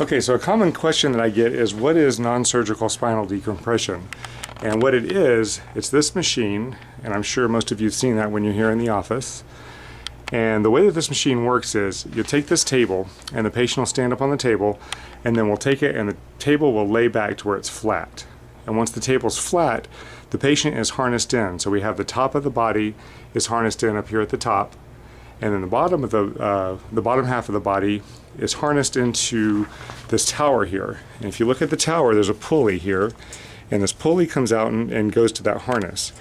Okay, so a common question that I get is, what is non-surgical spinal decompression? And what it is, it's this machine, and I'm sure most of you have seen that when you're here in the office. And the way that this machine works is, you'll take this table, and the patient will stand up on the table, and then we'll take it, and the table will lay back to where it's flat. And once the table's flat, the patient is harnessed in. So we have the top of the body is harnessed in up here at the top, and then the bottom of the bottom half of the body is harnessed into this tower here. And if you look at the tower, there's a pulley here, and this pulley comes out and goes to that harness.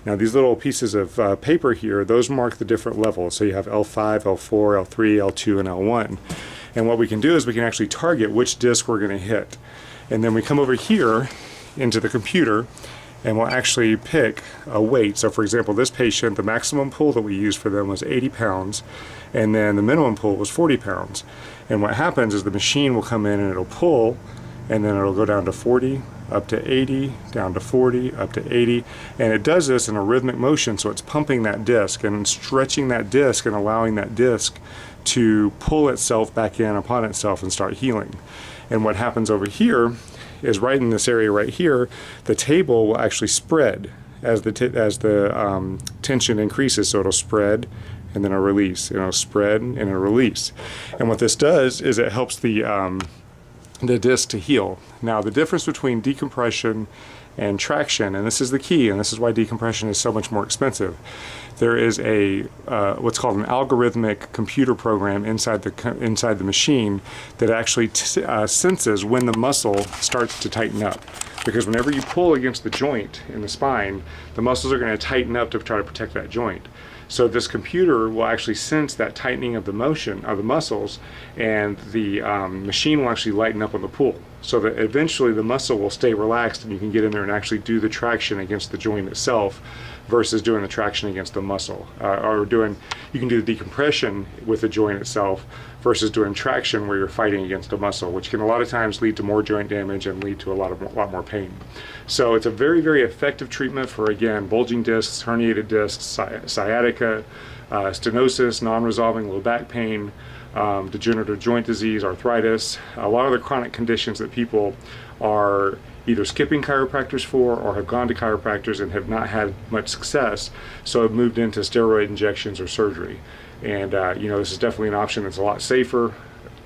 Now these little pieces of paper here, those mark the different levels. So you have L5, L4, L3, L2, and L1. And what we can do is we can actually target which disc we're going to hit. And then we come over here into the computer, and we'll actually pick a weight. So for example, this patient, the maximum pull that we used for them was 80 pounds, and then the minimum pull was 40 pounds. And what happens is the machine will come in and it'll pull, and then it'll go down to 40, up to 80, down to 40, up to 80. And it does this in a rhythmic motion, so it's pumping that disc and stretching that disc and allowing that disc to pull itself back in upon itself and start healing. And what happens over here is, right in this area right here, the table will actually spread as the tension increases. So it'll spread and then a release, and it'll spread and a release. And what this does is it helps the disc to heal. Now the difference between decompression and traction, and this is the key, and this is why decompression is so much more expensive. There is a what's called an algorithmic computer program inside the machine that actually senses when the muscle starts to tighten up. Because whenever you pull against the joint in the spine, the muscles are going to tighten up to try to protect that joint. So this computer will actually sense that tightening of the motion of the muscles, and the machine will actually lighten up on the pull, so that eventually the muscle will stay relaxed and you can get in there and actually do the traction against the joint itself versus doing the traction against the muscle. You can do the decompression with the joint itself versus doing traction where you're fighting against a muscle, which can a lot of times lead to more joint damage and lead to a lot more pain. So it's a very, very effective treatment for, again, bulging discs, herniated discs, sciatica, stenosis, non-resolving low back pain, degenerative joint disease, arthritis, a lot of the chronic conditions that people are either skipping chiropractors for or have gone to chiropractors and have not had much success, so have moved into steroid injections or surgery. And this is definitely an option that's a lot safer,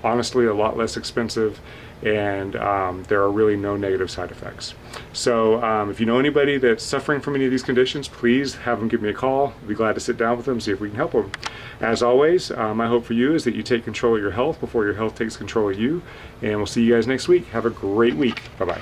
honestly a lot less expensive, and there are really no negative side effects. So if you know anybody that's suffering from any of these conditions, please have them give me a call. I'll be glad to sit down with them, see if we can help them. As always, my hope for you is that you take control of your health before your health takes control of you, and we'll see you guys next week. Have a great week. Bye-bye.